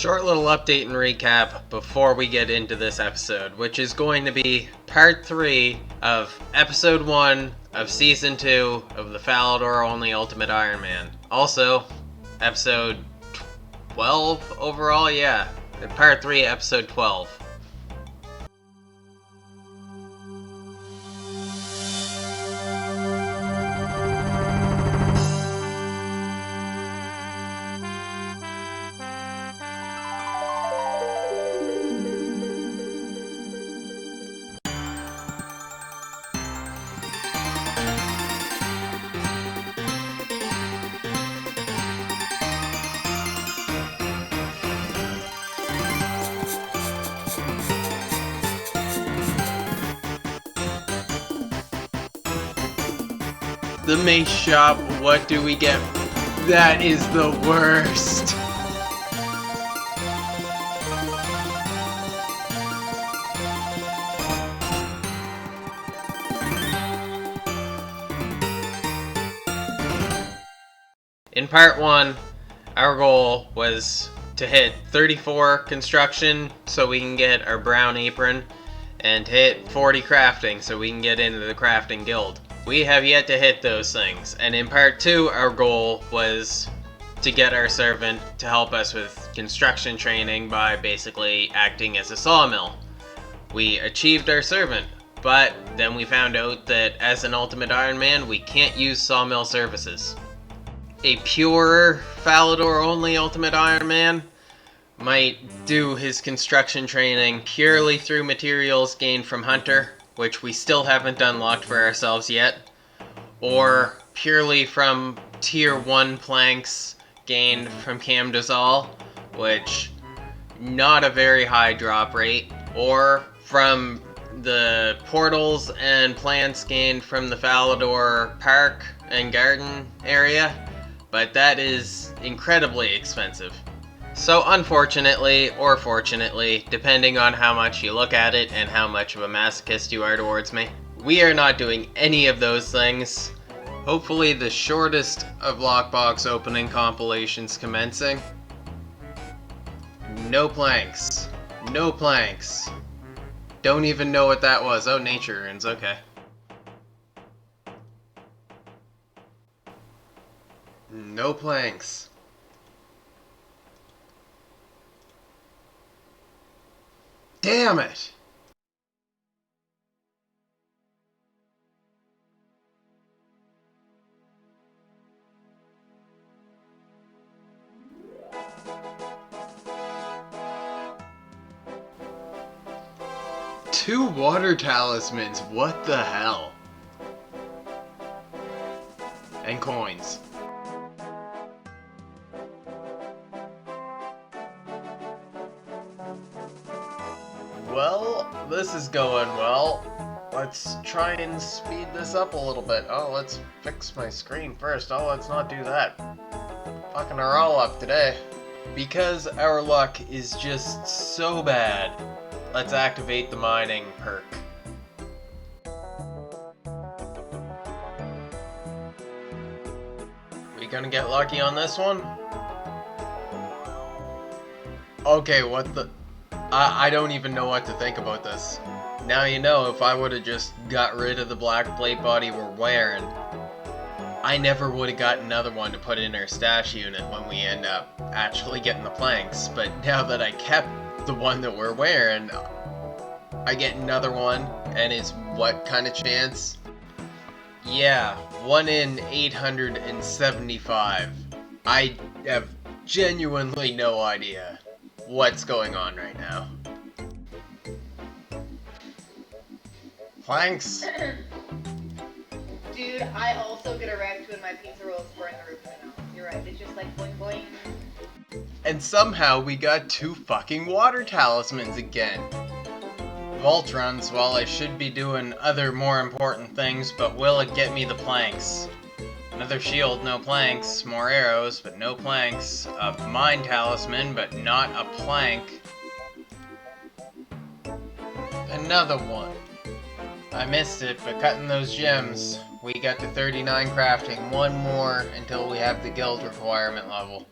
Short little update and recap before we get into this episode, which is going to be part 3 of episode 1 of season 2 of the Falador only Ultimate Iron Man. Also, episode 12 overall, yeah. Part 3, episode 12. The mace shop, what do we get? That is the worst. In part 1, our goal was to hit 34 construction so we can get our brown apron, and hit 40 crafting so we can get into the crafting guild. We have yet to hit those things, and in part 2 our goal was to get our servant to help us with construction training by basically acting as a sawmill. We achieved our servant, but then we found out that as an Ultimate Iron Man we can't use sawmill services. A pure Falador only Ultimate Iron Man might do his construction training purely through materials gained from Hunter, which we still haven't unlocked for ourselves yet, or purely from tier 1 planks gained from Camdozal, which not a very high drop rate, or from the portals and plants gained from the Falador Park and Garden area, but that is incredibly expensive. So unfortunately, or fortunately, depending on how much you look at it and how much of a masochist you are towards me, we are not doing any of those things. Hopefully the shortest of lockbox opening compilations commencing. No planks. No planks. Don't even know what that was. Oh, nature runes, okay. No planks. Damn it! Two water talismans, what the hell? And coins. Well, this is going well. Let's try and speed this up a little bit. Oh, let's fix my screen first. Oh, let's not do that. Fucking her all up today. Because our luck is just so bad, let's activate the mining perk. We gonna get lucky on this one? Okay, what the... I don't even know what to think about this. Now you know, if I would have just got rid of the black plate body we're wearing, I never would have got another one to put in our stash unit when we end up actually getting the planks. But now that I kept the one that we're wearing, I get another one, and it's what kind of chance? Yeah, 1 in 875. I have genuinely no idea what's going on right now. Planks? Dude, I also get erect when my pizza rolls burn the roof now. You're right, it's just like boing boing. And somehow we got 2 fucking water talismans again. Vault runs, well, I should be doing other more important things, but will it get me the planks? Another shield, no planks. More arrows, but no planks. A mine talisman, but not a plank. Another one. I missed it, but cutting those gems, we got to 39 crafting. One more until we have the guild requirement level.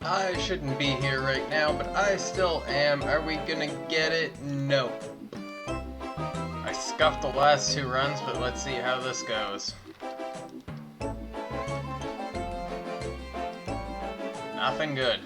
I shouldn't be here right now, but I still am. Are we gonna get it? No. I scuffed the last 2 runs, but let's see how this goes. Nothing good.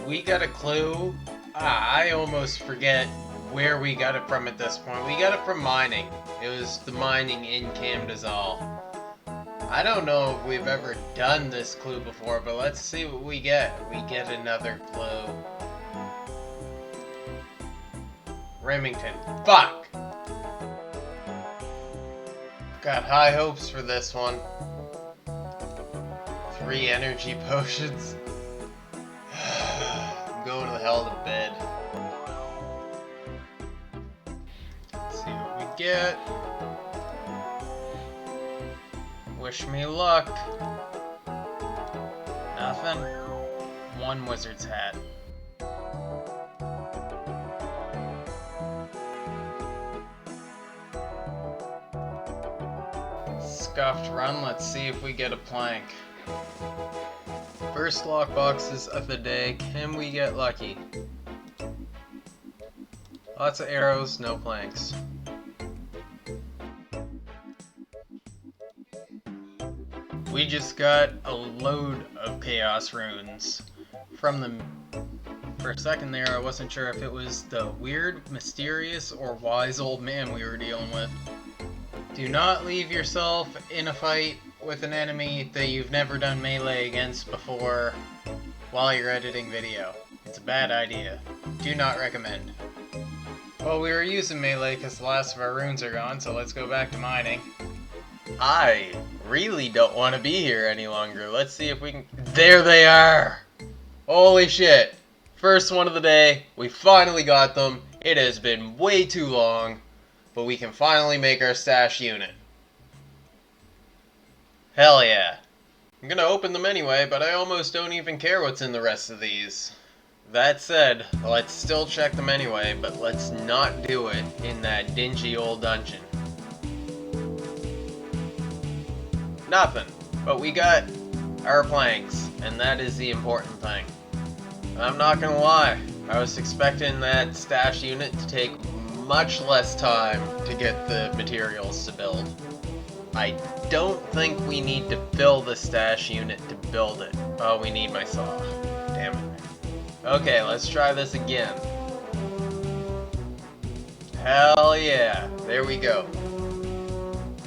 We got a clue. I almost forget where we got it from at this point. We got it from mining. It was the mining in Camdazal. I don't know if we've ever done this clue before, but let's see what we get. We get another clue. Remington. Fuck! Got high hopes for this one. 3 energy potions. I'm going to the hell to bed. Let's see what we get. Wish me luck. Nothing. 1 wizard's hat. Scuffed run. Let's see if we get a plank. First lock boxes of the day. Can we get lucky? Lots of arrows, no planks. We just got a load of chaos runes from them. For a second there, I wasn't sure if it was the weird, mysterious, or wise old man we were dealing with. Do not leave yourself in a fight with an enemy that you've never done melee against before while you're editing video. It's a bad idea. Do not recommend. Well, we were using melee because the last of our runes are gone, so let's go back to mining. I really don't want to be here any longer. Let's see if we can... There they are! Holy shit! First one of the day. We finally got them. It has been way too long, but we can finally make our stash unit. Hell yeah. I'm gonna open them anyway, but I almost don't even care what's in the rest of these. That said, let's still check them anyway, but let's not do it in that dingy old dungeon. Nothing. But we got our planks, and that is the important thing. I'm not gonna lie, I was expecting that stash unit to take much less time to get the materials to build. I don't think we need to fill the stash unit to build it. Oh, we need my saw. Damn it. Okay, let's try this again. Hell yeah. There we go.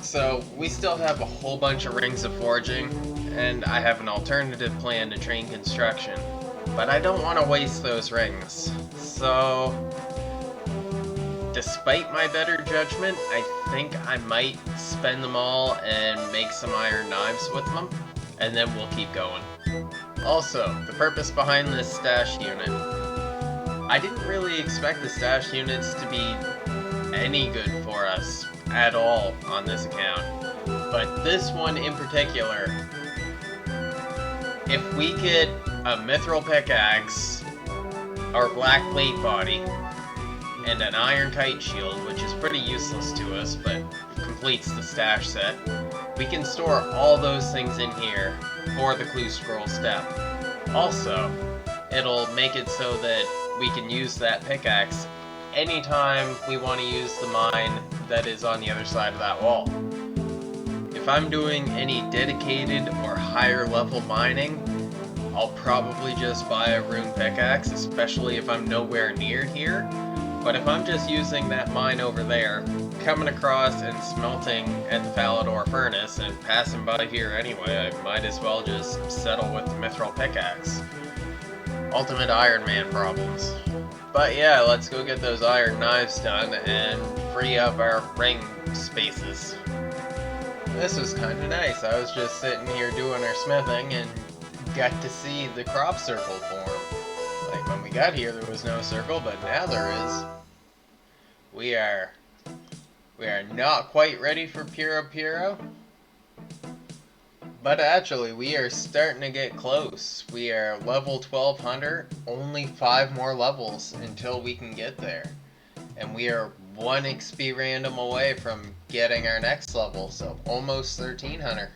So, we still have a whole bunch of rings of forging, and I have an alternative plan to train construction. But I don't want to waste those rings. So... despite my better judgment, I think I might spend them all and make some iron knives with them, and then we'll keep going. Also, the purpose behind this stash unit. I didn't really expect the stash units to be any good for us at all on this account, but this one in particular, if we get a mithril pickaxe, or black plate body, and an iron kite shield, which is pretty useless to us, but completes the stash set, we can store all those things in here for the clue scroll step. Also, it'll make it so that we can use that pickaxe anytime we want to use the mine that is on the other side of that wall. If I'm doing any dedicated or higher level mining, I'll probably just buy a rune pickaxe, especially if I'm nowhere near here. But if I'm just using that mine over there, coming across and smelting at the Falador furnace and passing by here anyway, I might as well just settle with the mithril pickaxe. Ultimate Iron Man problems. But yeah, let's go get those iron knives done and free up our ring spaces. This was kind of nice. I was just sitting here doing our smithing and got to see the crop circle form. Like when we got here there was no circle, but now there is. We are We are not quite ready for Puro, but actually we are starting to get close. We are level 12 hunter, only 5 more levels until we can get there. And we are 1 XP random away from getting our next level, so almost 13 hunter.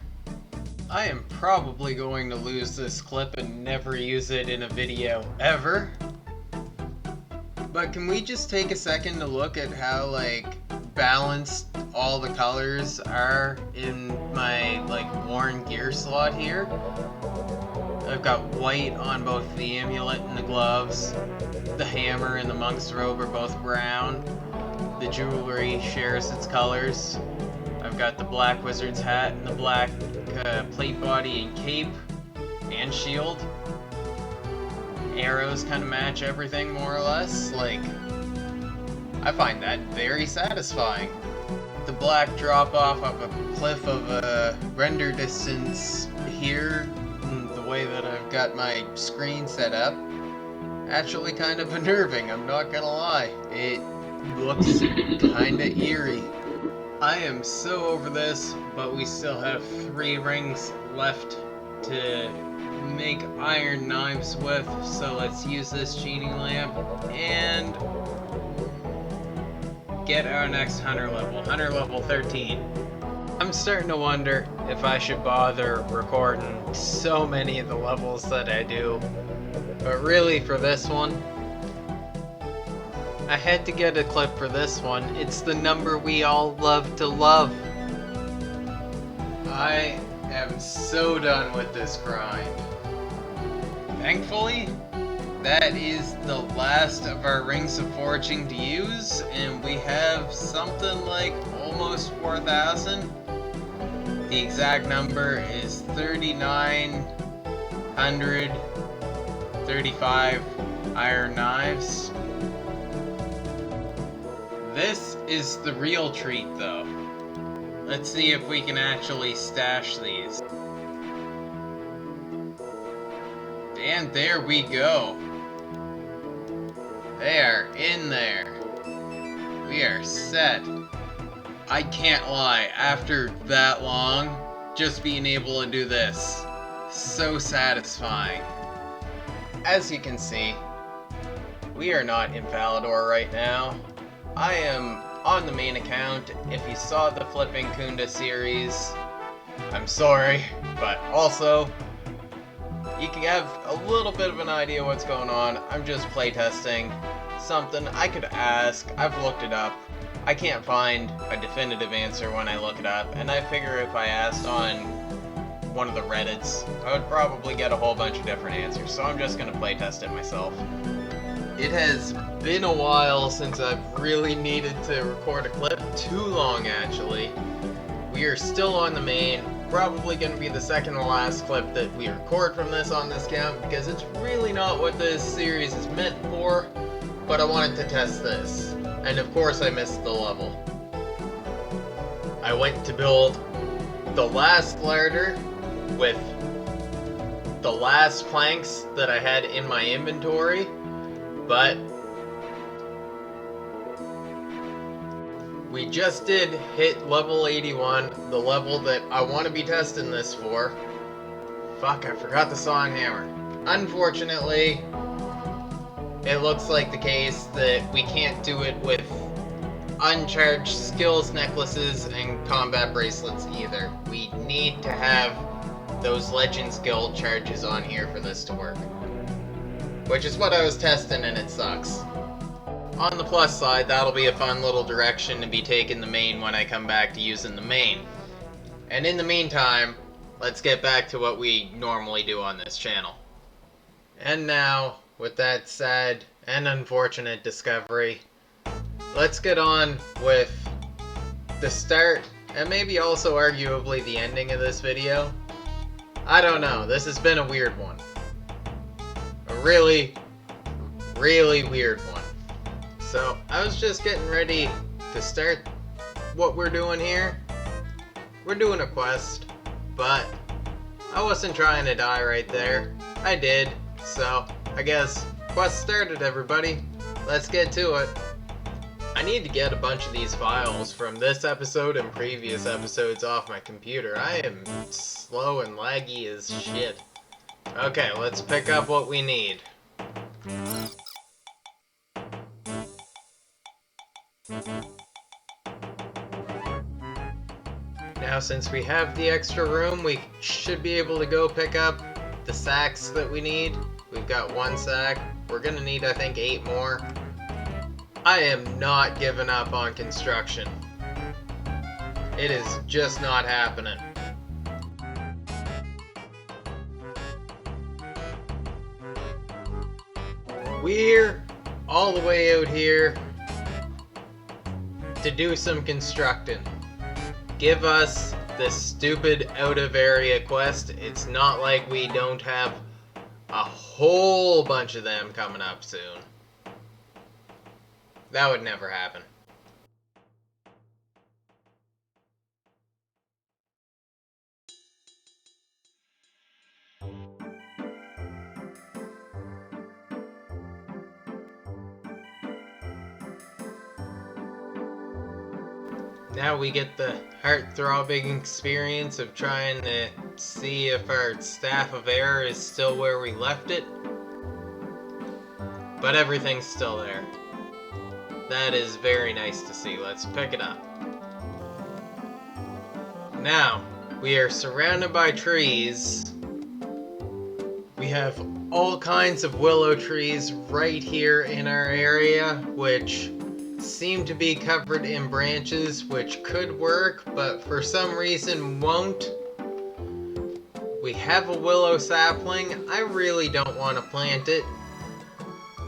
I am probably going to lose this clip and never use it in a video ever. But can we just take a second to look at how balanced all the colors are in my worn gear slot here? I've got white on both the amulet and the gloves. The hammer and the monk's robe are both brown. The jewelry shares its colors. I've got the black wizard's hat and the black plate body and cape and shield. Arrows kind of match everything more or less. I find that very satisfying. The black drop off of a cliff of a render distance here, the way that I've got my screen set up, actually kind of unnerving, I'm not gonna lie. It looks kinda eerie. I am so over this, but we still have 3 rings left to make iron knives with, so let's use this genie lamp and get our next hunter level 13. I'm starting to wonder if I should bother recording so many of the levels that I do, but really for this one, I had to get a clip for this one. It's the number we all love to love. I am so done with this grind. Thankfully, that is the last of our rings of foraging to use, and we have something like almost 4,000. The exact number is 3,935 iron knives. This is the real treat though. Let's see if we can actually stash these. And there we go. They are in there. We are set. I can't lie, after that long, just being able to do this, so satisfying. As you can see, we are not in Falador right now. I am on the main account. If you saw the Flipping Kuunda series, I'm sorry, but also, you can have a little bit of an idea what's going on. I'm just playtesting something I could ask. I've looked it up. I can't find a definitive answer when I look it up, and I figure if I asked on one of the Reddits, I would probably get a whole bunch of different answers, so I'm just gonna playtest it myself. It has been a while since I've really needed to record a clip, too long actually. We are still on the main, probably going to be the second to last clip that we record from this on this count, because it's really not what this series is meant for, but I wanted to test this. And of course I missed the level. I went to build the last larder with the last planks that I had in my inventory, but we just did hit level 81, the level that I want to be testing this for. Fuck, I forgot the song hammer. Unfortunately, it looks like the case that we can't do it with uncharged skills necklaces and combat bracelets either. We need to have those Legends Guild charges on here for this to work. Which is what I was testing, and it sucks. On the plus side, that'll be a fun little direction to be taking the main when I come back to using the main. And in the meantime, let's get back to what we normally do on this channel. And now, with that sad and unfortunate discovery, let's get on with the start, and maybe also arguably the ending of this video. I don't know, this has been a weird one. A really, really weird one. So, I was just getting ready to start what we're doing here. We're doing a quest, but I wasn't trying to die right there. I did, so I guess quest started, everybody. Let's get to it. I need to get a bunch of these files from this episode and previous episodes off my computer. I am slow and laggy as shit. Okay, let's pick up what we need. Now, since we have the extra room, we should be able to go pick up the sacks that we need. We've got 1 sack. We're gonna need, I think, 8 more. I am not giving up on construction. It is just not happening. We're all the way out here to do some constructing. Give us this stupid out of area quest. It's not like we don't have a whole bunch of them coming up soon. That would never happen. Now we get the heart-throbbing experience of trying to see if our Staff of Air is still where we left it. But everything's still there. That is very nice to see. Let's pick it up. Now, we are surrounded by trees. We have all kinds of willow trees right here in our area, which seem to be covered in branches, which could work, but for some reason won't. We have a willow sapling. I really don't want to plant it.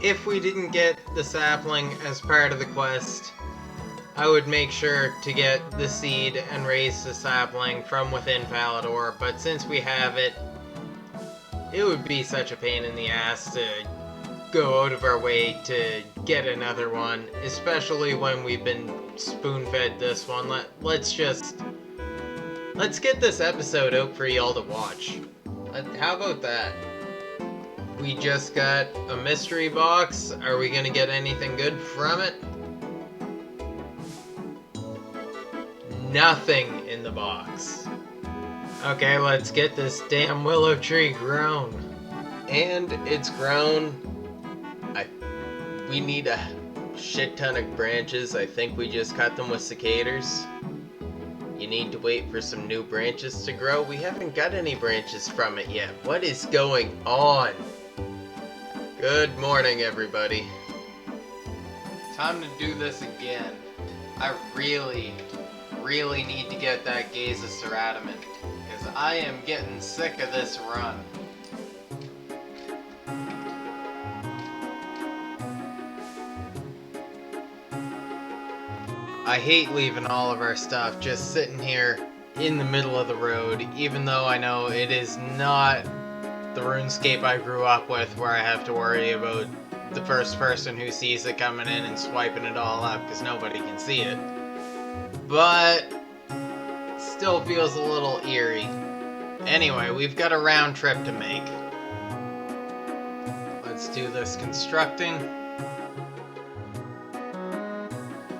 If we didn't get the sapling as part of the quest, I would make sure to get the seed and raise the sapling from within Falador, but since we have it, it would be such a pain in the ass to go out of our way to get another one, especially when we've been spoon-fed this one. Let's get this episode out for y'all to watch. How about that? We just got a mystery box. Are we gonna get anything good from it? Nothing in the box. Okay, let's get this damn willow tree grown. And it's grown. We need a shit ton of branches. I think we just cut them with cicadas. You need to wait for some new branches to grow. We haven't got any branches from it yet. What is going on? Good morning, everybody. Time to do this again. I really need to get that Gaze of Ceradamant, because I am getting sick of this run. I hate leaving all of our stuff just sitting here in the middle of the road, even though I know it is not the RuneScape I grew up with, where I have to worry about the first person who sees it coming in and swiping it all up, because nobody can see it. But still feels a little eerie. Anyway, we've got a round trip to make. Let's do this constructing.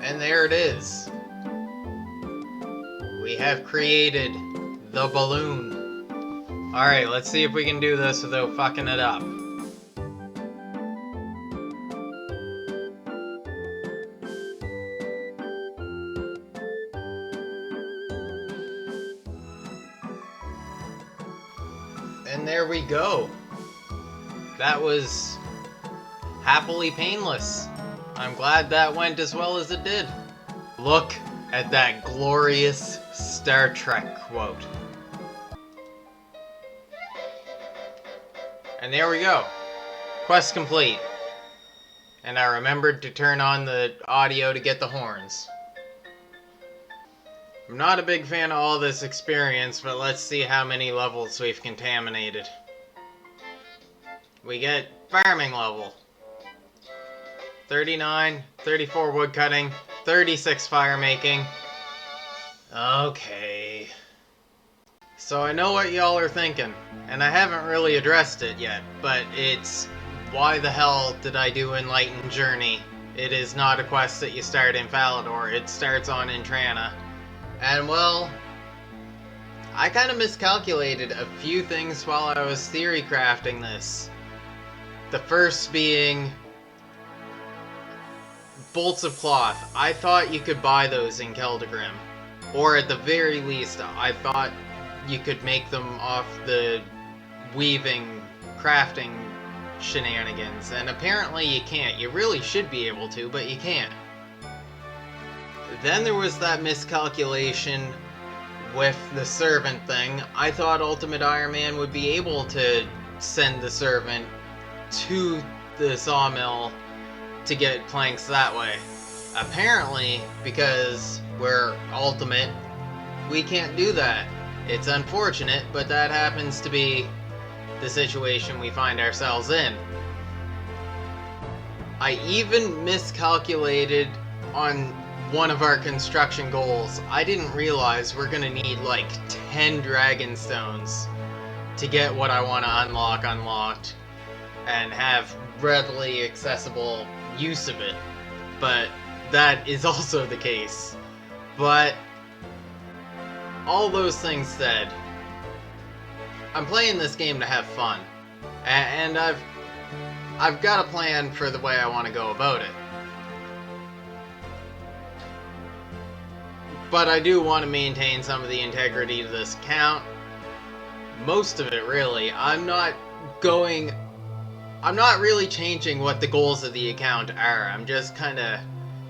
And there it is. We have created the balloon. Alright, let's see if we can do this without fucking it up. And there we go. That was happily painless. I'm glad that went as well as it did. Look at that glorious Star Trek quote. And there we go. Quest complete. And I remembered to turn on the audio to get the horns. I'm not a big fan of all this experience, but let's see how many levels we've contaminated. We get farming level. 39, 34 woodcutting, 36 fire making. Okay. So I know what y'all are thinking, and I haven't really addressed it yet, but it's why the hell did I do Enlightened Journey It is not a quest that you start in Falador. It starts on Intrana. And well, I kind of miscalculated a few things while I was theory crafting this. The first being bolts of cloth. I thought you could buy those in Keldagrim. Or at the very least, I thought you could make them off the weaving, crafting shenanigans. And apparently you can't. You really should be able to, but you can't. Then there was that miscalculation with the servant thing. I thought Ultimate Iron Man would be able to send the servant to the sawmill to get planks that way. Apparently, because we're ultimate, we can't do that. It's unfortunate, but that happens to be the situation we find ourselves in. I even miscalculated on one of our construction goals. I didn't realize we're gonna need like 10 dragon stones to get what I want to unlock unlocked and have readily accessible use of it. But that is also the case. But all those things said, I'm playing this game to have fun, and I've got a plan for the way I want to go about it. But I do want to maintain some of the integrity to this account. Most of it, really. I'm not really changing what the goals of the account are. I'm just kind of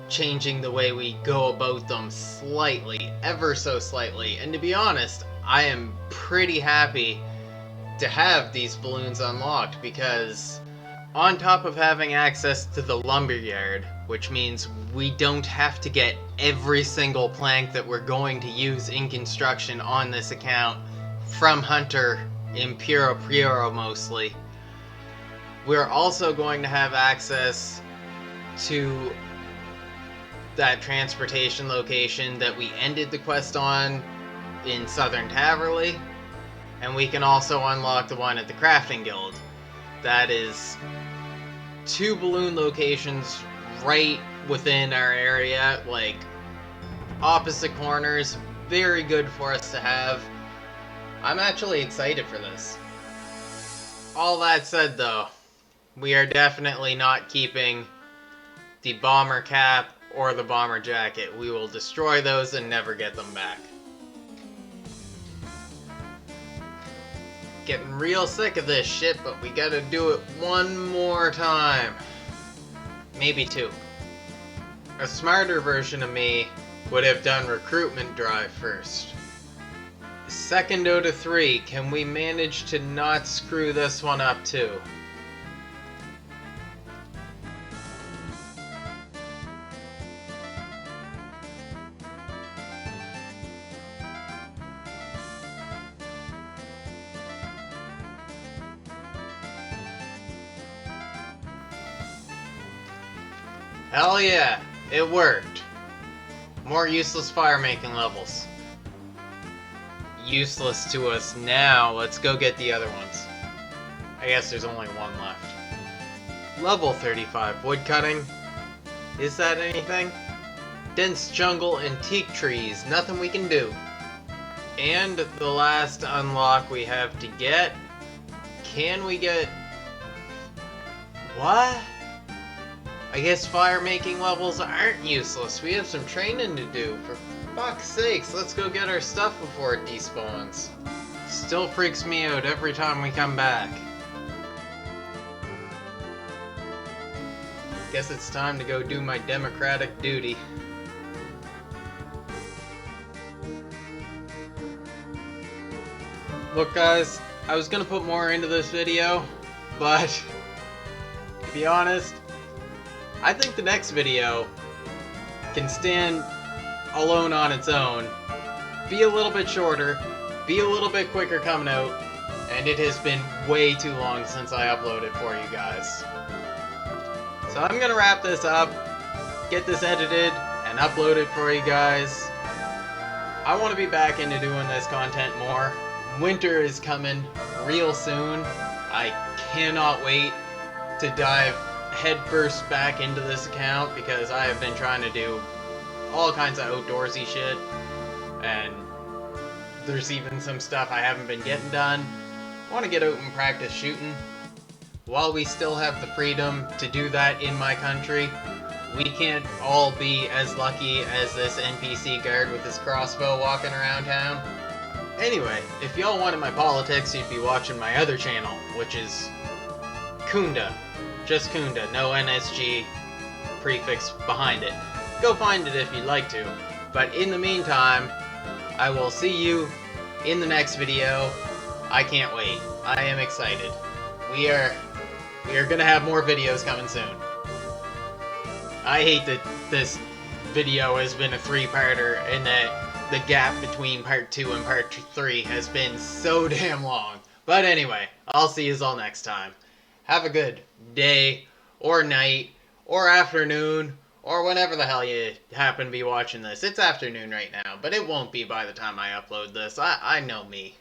changing the way we go about them slightly, ever so slightly. And to be honest, I am pretty happy to have these balloons unlocked, because on top of having access to the lumberyard, which means we don't have to get every single plank that we're going to use in construction on this account from Hunter in Puro mostly, we're also going to have access to that transportation location that we ended the quest on in Southern Taverley, and we can also unlock the one at the Crafting Guild. That is 2 balloon locations right within our area, like opposite corners. Very good for us to have. I'm actually excited for this. All that said though, we are definitely not keeping the bomber cap or the bomber jacket. We will destroy those and never get them back. Getting real sick of this shit, but we gotta do it one more time. Maybe 2. A smarter version of me would have done recruitment drive first. Second out of 3, can we manage to not screw this one up too? Hell yeah, it worked. More useless fire making levels. Useless to us now. Let's go get the other ones. I guess there's only one left. Level 35 woodcutting. Is that anything? Dense jungle, antique trees. Nothing we can do. And the last unlock we have to get. Can we get... What? I guess fire making levels aren't useless. We have some training to do. For fuck's sakes, let's go get our stuff before it despawns. Still freaks me out every time we come back. Guess it's time to go do my democratic duty. Look guys, I was gonna put more into this video, but to be honest, I think the next video can stand alone on its own, be a little bit shorter, be a little bit quicker coming out, and it has been way too long since I uploaded for you guys. So I'm gonna wrap this up, get this edited, and upload it for you guys. I want to be back into doing this content more. Winter is coming real soon. I cannot wait to dive headfirst back into this account because I have been trying to do all kinds of outdoorsy shit, and there's even some stuff I haven't been getting done. I want to get out and practice shooting. While we still have the freedom to do that in my country, we can't all be as lucky as this NPC guard with his crossbow walking around town. Anyway, if y'all wanted my politics, you'd be watching my other channel, which is Kuunda. Just Kuunda, no NSG prefix behind it. Go find it if you'd like to. But in the meantime, I will see you in the next video. I can't wait. I am excited. We are gonna have more videos coming soon. I hate that this video has been a 3-parter and that the gap between part 2 and part 3 has been so damn long. But anyway, I'll see you all next time. Have a good day, or night, or afternoon, or whenever the hell you happen to be watching this. It's afternoon right now, but it won't be by the time I upload this. I know me.